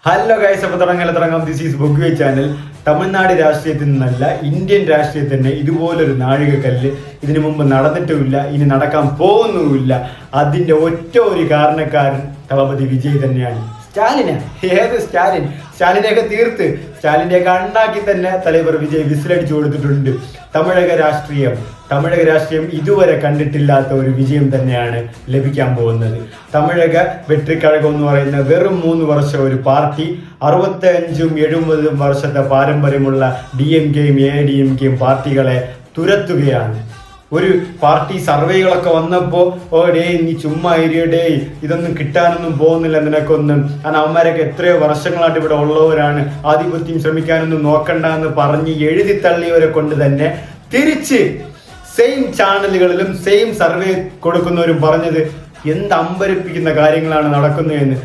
Hello guys, അപ്പോൾ തുടങ്ങാം. This is ബുഗ്വേ ചാനൽ. തമിഴ്നാട് രാഷ്ട്രീയത്തിൽ നിന്നല്ല, ഇന്ത്യൻ രാഷ്ട്രീയത്തിൽ തന്നെ ഇതുപോലൊരു നാഴികക്കല്ല് ഇതിനു മുമ്പ് നടന്നിട്ടുമില്ല, ഇനി നടക്കാൻ പോകുന്നുമില്ല. അതിൻ്റെ ഒറ്റ ഒരു കാരണക്കാരൻ തളപതി വിജയ് തന്നെയാണ്. സ്റ്റാലിന് ഏത് സ്റ്റാലിനെയൊക്കെ തീർത്ത് സ്റ്റാലിൻ്റെയൊക്കെ അണ്ണാക്കി തന്നെ തലവർ വിജയ് വിസിലടിച്ചു കൊടുത്തിട്ടുണ്ട്. തമിഴക രാഷ്ട്രീയം ഇതുവരെ കണ്ടിട്ടില്ലാത്ത ഒരു വിജയം തന്നെയാണ് ലഭിക്കാൻ പോകുന്നത്. തമിഴക വെട്രിക്കഴകം എന്ന് പറയുന്ന വെറും 3 വർഷം ഒരു പാർട്ടി 65-70 വർഷത്തെ പാരമ്പര്യമുള്ള DMKയും AIDMKയും പാർട്ടികളെ തുരത്തുകയാണ്. ഒരു പാർട്ടി സർവേകളൊക്കെ വന്നപ്പോൾ നീ ചുമ്മാ ഇരിയടേ, ഇതൊന്നും കിട്ടാനൊന്നും പോകുന്നില്ല നിനക്കൊന്നും, കാരണം അവന്മാരൊക്കെ എത്രയോ വർഷങ്ങളായിട്ട് ഇവിടെ ഉള്ളവരാണ്, ആധിപത്യം ശ്രമിക്കാനൊന്നും നോക്കണ്ട എന്ന് പറഞ്ഞ് എഴുതി തള്ളിയവരെ കൊണ്ട് തന്നെ തിരിച്ച് സെയിം ചാനലുകളിലും സെയിം സർവേ കൊടുക്കുന്നവരും പറഞ്ഞത് എന്ത് അമ്പരപ്പിക്കുന്ന കാര്യങ്ങളാണ് നടക്കുന്നതെന്ന്,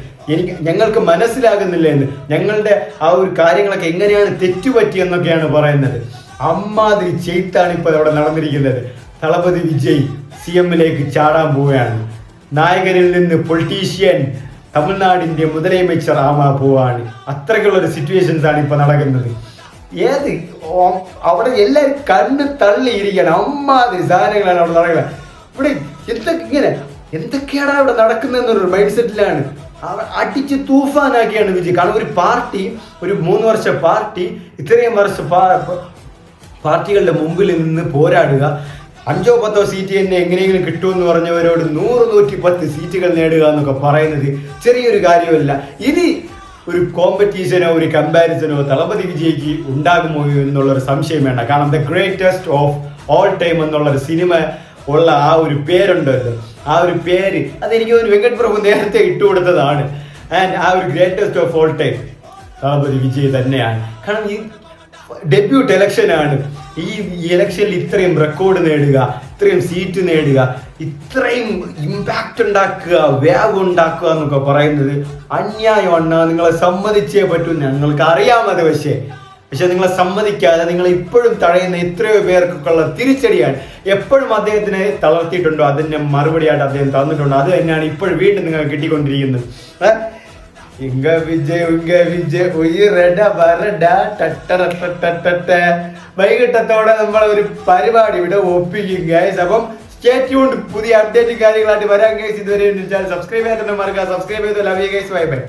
ഞങ്ങൾക്ക് മനസ്സിലാകുന്നില്ല എന്ന്, ഞങ്ങളുടെ ആ ഒരു കാര്യങ്ങളൊക്കെ എങ്ങനെയാണ് തെറ്റുപറ്റിയെന്നൊക്കെയാണ് പറയുന്നത്. അമ്മാതിരി ചെയ്ത്താണ് ഇപ്പോൾ അവിടെ നടന്നിരിക്കുന്നത്. തളപതി വിജയ് CM-ലേക്ക് ചാടാൻ പോവുകയാണ്. നായകനിൽ നിന്ന് പൊളിറ്റീഷ്യൻ, തമിഴ്നാടിൻ്റെ മുതലமைச்சർ ആവാൻ പോവാണ്. അത്രയ്ക്കുള്ളൊരു സിറ്റുവേഷൻസ് ആണ് ഇപ്പോൾ നടക്കുന്നത്. അവിടെ എല്ലാവരും കണ്ണ് തള്ളിയിരിക്കുകയാണ്. അമ്മാതിരി സാധനങ്ങളാണ് അവിടെ നടക്കുന്നത്. ഇവിടെ എന്തൊക്കെയാണ് അവിടെ നടക്കുന്നതെന്നൊരു മൈൻഡ് സെറ്റിലാണ്. അടിച്ച് തൂഫാനാക്കിയാണ് വിജയ്. കാരണം ഒരു പാർട്ടി, ഒരു 3 വർഷ പാർട്ടി ഇത്രയും വർഷം പാർട്ടികളുടെ മുമ്പിൽ നിന്ന് പോരാടുക, 5-10 സീറ്റ് തന്നെ എങ്ങനെയെങ്കിലും കിട്ടുമെന്ന് പറഞ്ഞവരോട് 100-110 സീറ്റുകൾ നേടുക എന്നൊക്കെ പറയുന്നത് ചെറിയൊരു കാര്യമല്ല. ഇനി ഒരു കോമ്പറ്റീഷനോ ഒരു കമ്പാരിസനോ തളപതി വിജയ്ക്ക് ഉണ്ടാകുമോ എന്നുള്ളൊരു സംശയം വേണ്ട. കാരണം the greatest of all time എന്നുള്ളൊരു സിനിമ ഉള്ള ആ ഒരു പേരുണ്ടല്ലോ, ആ ഒരു പേര് അതെനിക്ക് തോന്നുന്നു വെങ്കട് പ്രഭു നേരത്തെ ഇട്ടുകൊടുത്തതാണ്. ആൻഡ് ആ ഒരു greatest of all time Thalapathy Vijay തന്നെയാണ്. കാരണം ഈ ഡെബ്യൂട്ട് ഇലക്ഷനാണ്. ഈ ഇലക്ഷനിൽ ഇത്രയും റെക്കോർഡ് നേടുക, ഇത്രയും സീറ്റ് നേടുക, ഇത്രയും ഇമ്പാക്റ്റ് ഉണ്ടാക്കുക, വേവ് ഉണ്ടാക്കുക എന്നൊക്കെ പറയുന്നത് അന്യായമാണ്. നിങ്ങളെ സമ്മതിച്ചേ പറ്റൂ. ഞങ്ങൾക്ക് അറിയാമത്. പക്ഷെ നിങ്ങളെ സമ്മതിക്കാതെ നിങ്ങൾ ഇപ്പോഴും തടയുന്ന എത്രയോ പേർക്കൊക്കെയുള്ള തിരിച്ചടിയാണ്. എപ്പോഴും അദ്ദേഹത്തിനെ തളർത്തിയിട്ടുണ്ടോ അതിൻ്റെ മറുപടിയായിട്ട് അദ്ദേഹം തന്നിട്ടുണ്ടോ, അത് തന്നെയാണ് ഇപ്പോഴും വീണ്ടും നിങ്ങൾ കിട്ടിക്കൊണ്ടിരിക്കുന്നത്. വൈകിട്ടത്തോടെ നമ്മളൊരു പരിപാടി ഇവിടെ ഒപ്പിക്കും ഗൈസ്. അപ്പം സ്റ്റേ ട്യൂൺഡ്. പുതിയ അപ്ഡേറ്റ് കാര്യങ്ങളായിട്ട് വരാൻ ഗൈസ്. ഇതുവരെ സബ്സ്ക്രൈബ് ചെയ്യാൻ തന്നെ മറക്കുക. സബ്സ്ക്രൈബ് ചെയ്ത് love you guys. Bye bye.